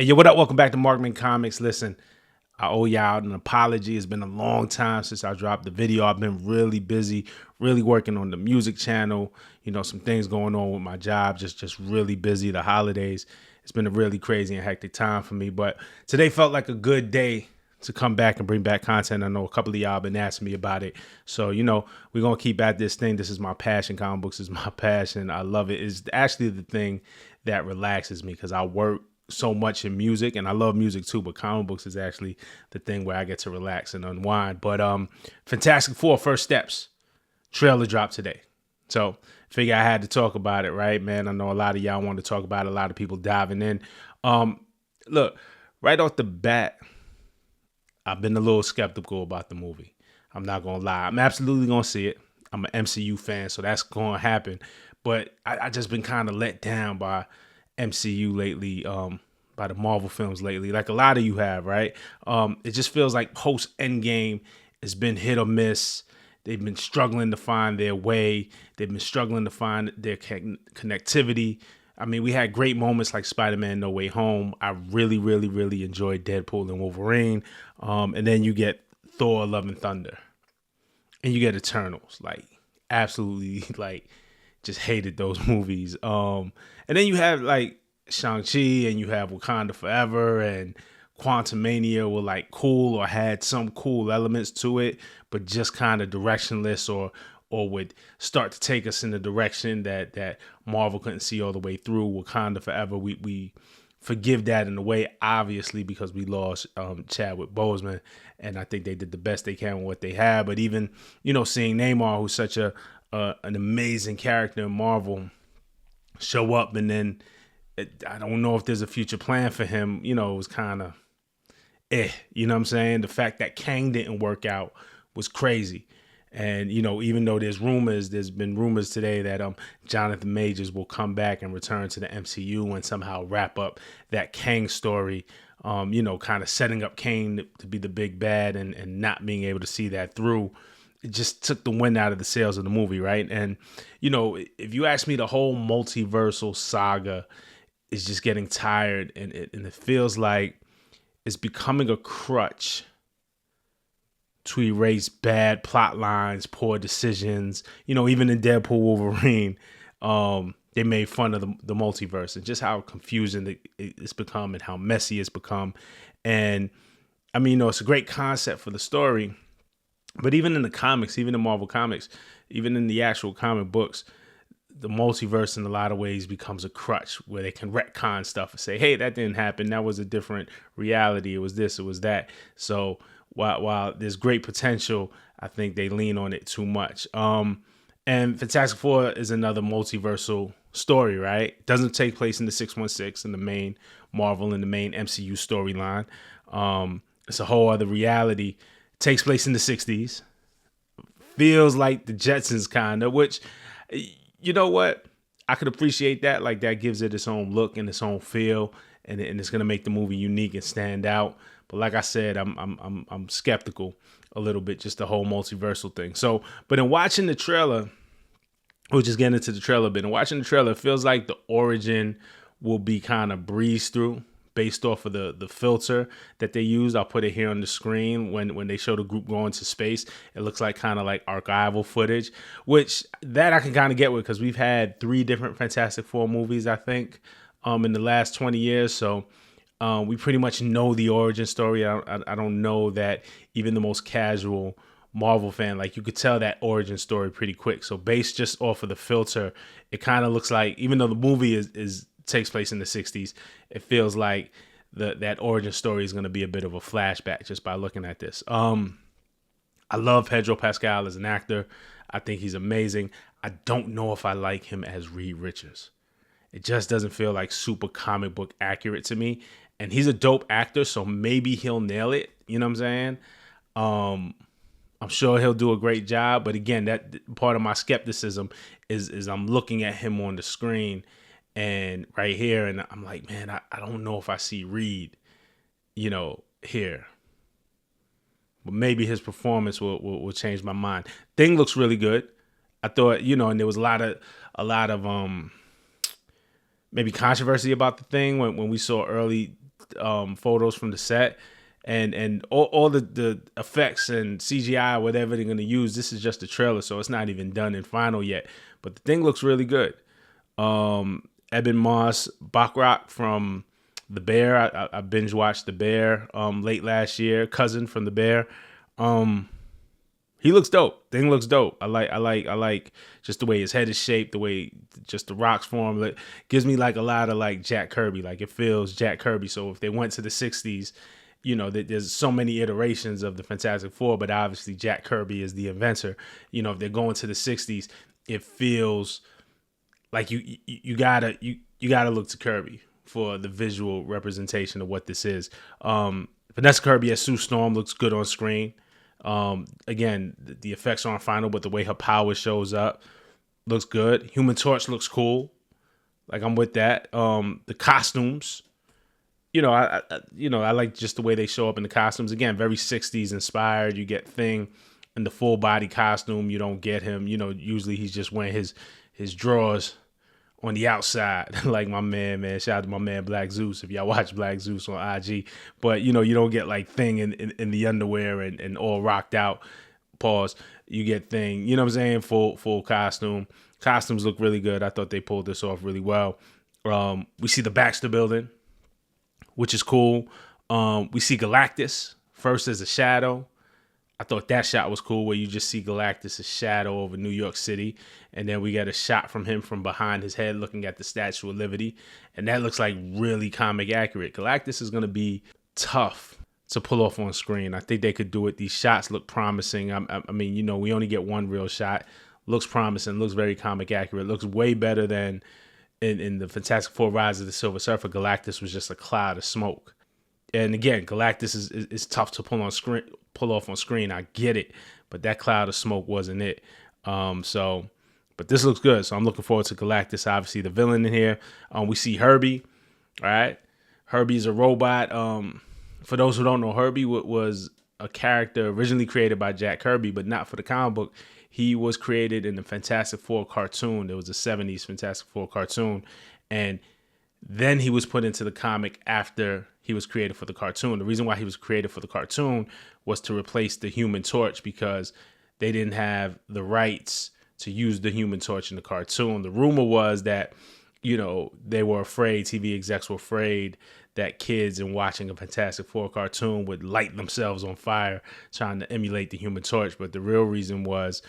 Hey, yo, what up? Welcome back to Markman Comics. Listen, I owe y'all an apology. It's been a long time since I dropped the video. I've been really busy, really working on the music channel. Some things going on with my job, just really busy. The holidays, it's been a really crazy and hectic time for me. But today felt like a good day to come back and bring back content. I know a couple of y'all been asking me about it. So, we're going to keep at this thing. This is my passion. Comic books is my passion. I love it. It's actually the thing that relaxes me because I work so much in music and I love music too, but comic books is actually the thing where I get to relax and unwind. But Fantastic Four First Steps trailer dropped today. So figure I had to talk about it, right, man? I know a lot of y'all want to talk about it, a lot of people diving in. Look, right off the bat, I've been a little skeptical about the movie. I'm not gonna lie. I'm absolutely gonna see it. I'm an MCU fan, so that's gonna happen. But I just been kind of let down by MCU lately, by the Marvel films lately, like a lot of you have, right? It just feels like post Endgame has been hit or miss. They've been struggling to find their way. They've been struggling to find their connectivity. I mean, we had great moments like Spider-Man No Way Home. I really, really, really enjoyed Deadpool and Wolverine. And then you get Thor Love and Thunder. And you get Eternals. Like, absolutely, like, just hated those movies. And then you have like Shang-Chi and you have Wakanda Forever and Quantumania were like cool or had some cool elements to it, but just kind of directionless or would start to take us in the direction that Marvel couldn't see all the way through. Wakanda Forever, we forgive that in a way, obviously, because we lost Chadwick Boseman, and I think they did the best they can with what they had. But even, seeing Neymar, who's such an amazing character in Marvel, show up, and then I don't know if there's a future plan for him. It was kind of you know what I'm saying? The fact that Kang didn't work out was crazy. And, even though there's been rumors today that Jonathan Majors will come back and return to the MCU and somehow wrap up that Kang story, kind of setting up Kang to be the big bad and not being able to see that through. It just took the wind out of the sails of the movie, right? And, if you ask me, the whole multiversal saga is just getting tired, and it feels like it's becoming a crutch to erase bad plot lines, poor decisions. Even in Deadpool Wolverine, they made fun of the multiverse and just how confusing it's become and how messy it's become. And I mean, it's a great concept for the story, but even in the comics, even in Marvel comics, even in the actual comic books, the multiverse in a lot of ways becomes a crutch where they can retcon stuff and say, hey, that didn't happen. That was a different reality. It was this, it was that. So while there's great potential, I think they lean on it too much. And Fantastic Four is another multiversal story, right? It doesn't take place in the 616 in the main Marvel and the main MCU storyline. It's a whole other reality. It takes place in the 60s. Feels like the Jetsons kind of, which, you know what? I could appreciate that. Like, that gives it its own look and its own feel, and it's gonna make the movie unique and stand out. But like I said, I'm skeptical a little bit, just the whole multiversal thing. So, but in watching the trailer, we'll just get into the trailer a bit. And watching the trailer, it feels like the origin will be kind of breezed through based off of the filter that they used. I'll put it here on the screen. When they show the group going to space, it looks like kind of like archival footage, which that I can kind of get with, because we've had 3 different Fantastic Four movies, I think, in the last 20 years. So we pretty much know the origin story. I don't know that even the most casual Marvel fan, like, you could tell that origin story pretty quick. So based just off of the filter, it kind of looks like, even though the movie takes place in the 60s, it feels like that origin story is going to be a bit of a flashback just by looking at this. I love Pedro Pascal as an actor. I think he's amazing. I don't know if I like him as Reed Richards. It just doesn't feel like super comic book accurate to me. And he's a dope actor, so maybe he'll nail it. You know what I'm saying? I'm sure he'll do a great job. But again, that part of my skepticism is I'm looking at him on the screen and right here, and I'm like, man, I don't know if I see Reed, here. But maybe his performance will change my mind. Thing looks really good. I thought, and there was a lot of maybe controversy about the Thing when we saw early photos from the set, and all the effects and CGI, whatever they're gonna use. This is just a trailer, so it's not even done in final yet. But the thing looks really good. Eben Moss Bachrach from The Bear. I binge watched The Bear late last year. Cousin from The Bear. He looks dope. Thing looks dope. I like just the way his head is shaped, the way just the rocks form. Like, gives me like a lot of like Jack Kirby. Like it feels Jack Kirby. So if they went to the 60s, you know, there's so many iterations of the Fantastic Four, but obviously Jack Kirby is the inventor. You know, if they're going to the 60s, it feels like you gotta look to Kirby for the visual representation of what this is. Vanessa Kirby as Sue Storm looks good on screen. Again, the effects aren't final, but the way her power shows up looks good. Human Torch looks cool. Like I'm with that. The costumes, I like just the way they show up in the costumes. Again, very 60s inspired. You get Thing in the full body costume. You don't get him. Usually he's just wearing his drawers on the outside, like my man. Shout out to my man Black Zeus. If y'all watch Black Zeus on IG, but you don't get like Thing in the underwear and all rocked out. Pause. You get Thing. You know what I'm saying? Full costume. Costumes look really good. I thought they pulled this off really well. We see the Baxter Building, which is cool. We see Galactus first as a shadow. I thought that shot was cool, where you just see Galactus' shadow over New York City, and then we get a shot from him from behind his head looking at the Statue of Liberty, and that looks like really comic accurate. Galactus is going to be tough to pull off on screen. I think they could do it. These shots look promising. I mean, we only get one real shot. Looks promising, looks very comic accurate, looks way better than in the Fantastic Four Rise of the Silver Surfer. Galactus was just a cloud of smoke. And again, Galactus is tough to pull off on screen. I get it, but that cloud of smoke wasn't it. But this looks good. So I'm looking forward to Galactus. Obviously, the villain in here. We see Herbie. All right, Herbie's a robot. For those who don't know, Herbie was a character originally created by Jack Kirby, but not for the comic book. He was created in the Fantastic Four cartoon. There was a 70s Fantastic Four cartoon, and then he was put into the comic after he was created for the cartoon. The reason why he was created for the cartoon was to replace the Human Torch, because they didn't have the rights to use the Human Torch in the cartoon. The rumor was that, they were afraid, TV execs were afraid that kids in watching a Fantastic Four cartoon would light themselves on fire trying to emulate the Human Torch. But the real reason was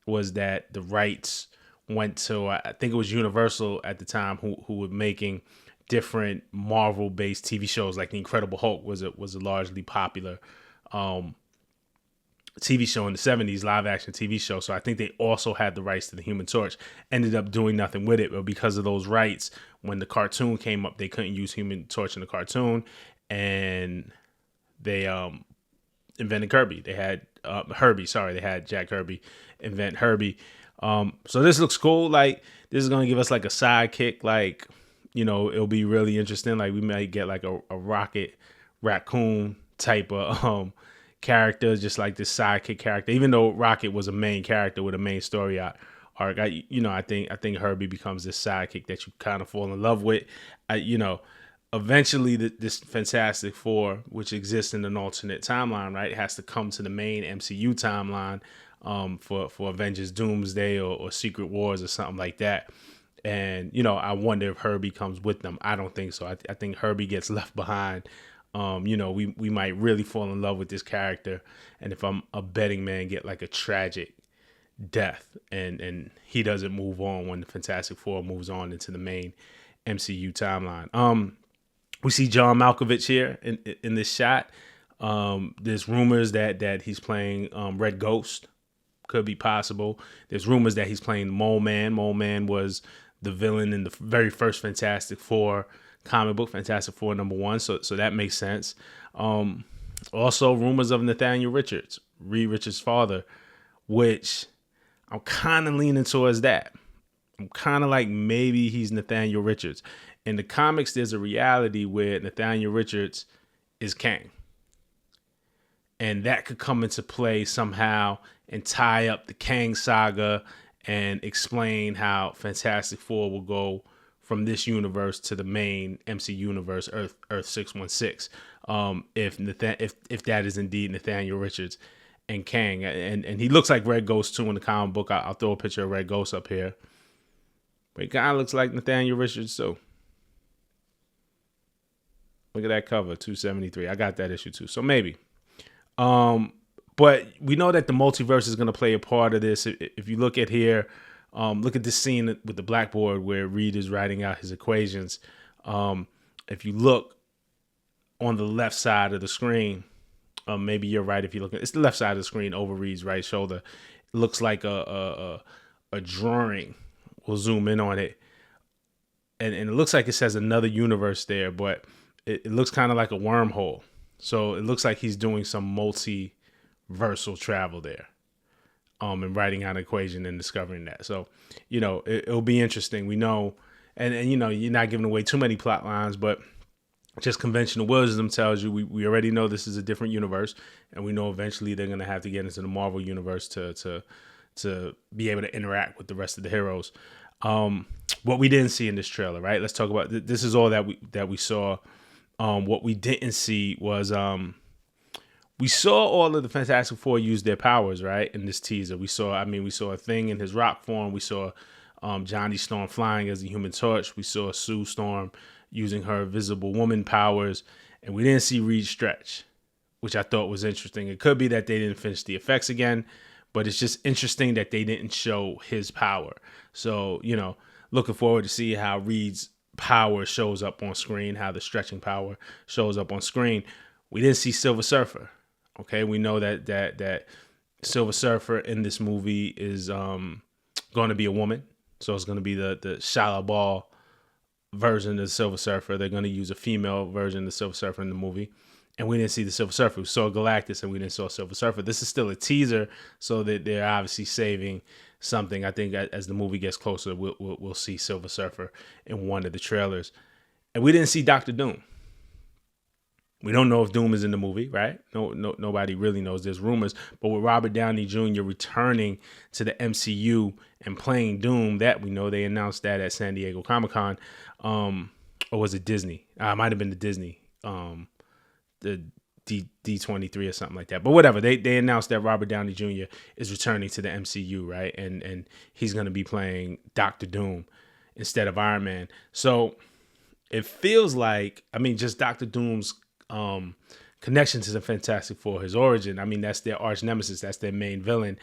that the rights went to, I think it was Universal at the time, who were making different Marvel-based TV shows. Like The Incredible Hulk was a largely popular TV show in the 70s, live-action TV show. So I think they also had the rights to the Human Torch. Ended up doing nothing with it, but because of those rights, when the cartoon came up, they couldn't use Human Torch in the cartoon, and they invented Kirby. They had Herbie. Sorry, they had Jack Kirby invent Herbie. So this looks cool. Like, this is gonna give us like a sidekick. Like, it'll be really interesting. Like, we might get like a Rocket Raccoon type of character, just like this sidekick character. Even though Rocket was a main character with a main story arc, I think Herbie becomes this sidekick that you kind of fall in love with. Eventually this Fantastic Four, which exists in an alternate timeline, right, has to come to the main MCU timeline for Avengers Doomsday or Secret Wars or something like that. And, I wonder if Herbie comes with them. I don't think so. I think Herbie gets left behind. We might really fall in love with this character. And if I'm a betting man, get like a tragic death. And he doesn't move on when the Fantastic Four moves on into the main MCU timeline. We see John Malkovich here in this shot. There's rumors that he's playing Red Ghost. Could be possible. There's rumors that he's playing Mole Man. Mole Man was the villain in the very first Fantastic Four comic book, Fantastic Four #1. So that makes sense. Also, rumors of Nathaniel Richards, Reed Richards' father, which I'm kind of leaning towards that. I'm kind of like maybe he's Nathaniel Richards. In the comics, there's a reality where Nathaniel Richards is Kang. And that could come into play somehow and tie up the Kang saga and explain how Fantastic Four will go from this universe to the main MC universe, Earth 616. If that is indeed Nathaniel Richards and Kang, and he looks like Red Ghost too in the comic book. I'll throw a picture of Red Ghost up here. But he kind of looks like Nathaniel Richards too. Look at that cover, 273. I got that issue too, so maybe. But we know that the multiverse is going to play a part of this. If you look at here, look at this scene with the blackboard where Reed is writing out his equations. If you look on the left side of the screen, maybe you're right. If you look at it's the left side of the screen over Reed's right shoulder, it looks like a drawing. We'll zoom in on it, and it looks like it says another universe there, but it looks kind of like a wormhole. So it looks like he's doing some multiversal travel there, and writing out an equation and discovering that. So, it'll be interesting. We know, and you're not giving away too many plot lines, but just conventional wisdom tells you we already know this is a different universe, and we know eventually they're going to have to get into the Marvel universe to be able to interact with the rest of the heroes. What we didn't see in this trailer, right? Let's talk about this. Is all that we saw. What we didn't see was we saw all of the Fantastic Four use their powers, right? In this teaser, we saw a Thing in his rock form. We saw Johnny Storm flying as the Human Torch. We saw Sue Storm using her Visible Woman powers, and we didn't see Reed stretch, which I thought was interesting. It could be that they didn't finish the effects again, but it's just interesting that they didn't show his power. So, looking forward to see how Reed's power shows up on screen, how the stretching power shows up on screen. We didn't see Silver Surfer. Okay, we know that Silver Surfer in this movie is going to be a woman. So it's going to be the Shia LaBeouf version of the Silver Surfer. They're going to use a female version of the Silver Surfer in the movie. And we didn't see the Silver Surfer. We saw Galactus and we didn't see Silver Surfer. This is still a teaser, so that they're obviously saving something. I think as the movie gets closer, we'll see Silver Surfer in one of the trailers. And we didn't see Doctor Doom. We don't know if Doom is in the movie, right? Nobody really knows. There's rumors. But with Robert Downey Jr. returning to the MCU and playing Doom, that we know, they announced that at San Diego Comic-Con. Or was it Disney? It might have been the Disney. The D23 or something like that. But whatever, they announced that Robert Downey Jr. is returning to the MCU, right? And he's going to be playing Doctor Doom instead of Iron Man. So it feels like, just Doctor Doom's connection to the Fantastic Four, his origin. That's their arch nemesis. That's their main villain.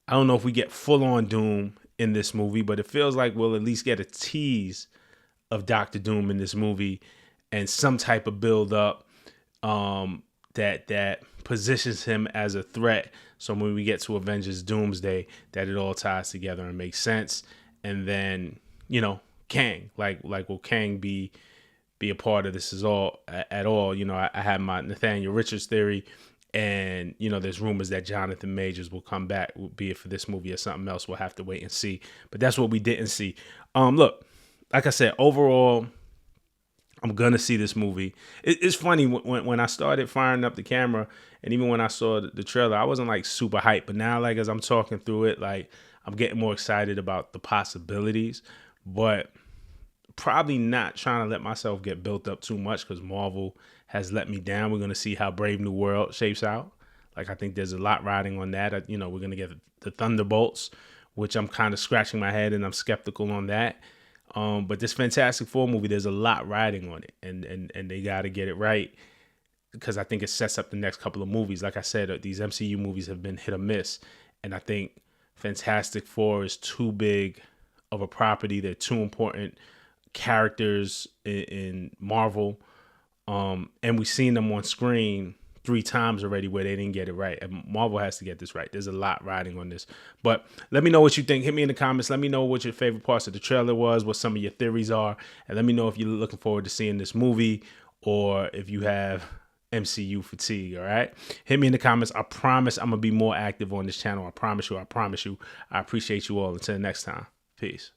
I don't know if we get full on Doom in this movie, but it feels like we'll at least get a tease of Doctor Doom in this movie and some type of build up that positions him as a threat. So when we get to Avengers Doomsday, that it all ties together and makes sense. And then, Kang, like will Kang be a part of this at all? I had my Nathaniel Richards theory, and there's rumors that Jonathan Majors will come back, be it for this movie or something else. We'll have to wait and see. But that's what we didn't see. Look, like I said, overall, I'm going to see this movie. It's funny, when I started firing up the camera, and even when I saw the trailer, I wasn't like super hyped. But now, like, as I'm talking through it, like, I'm getting more excited about the possibilities, but probably not trying to let myself get built up too much, because Marvel has let me down. We're going to see how Brave New World shapes out. Like, I think there's a lot riding on that. We're going to get the Thunderbolts, which I'm kind of scratching my head and I'm skeptical on that. But this Fantastic Four movie, there's a lot riding on it, and they got to get it right, because I think it sets up the next couple of movies. Like I said, these MCU movies have been hit or miss, and I think Fantastic Four is too big of a property. They're too important characters in Marvel, and we've seen them on screen 3 times already where they didn't get it right, and Marvel has to get this right. There's a lot riding on this. But let me know what you think. Hit me in the comments. Let me know what your favorite parts of the trailer was, what some of your theories are, and let me know if you're looking forward to seeing this movie or if you have MCU fatigue. All right, hit me in the comments. I promise I'm gonna be more active on this channel. I promise you. I appreciate you all. Until next time, peace.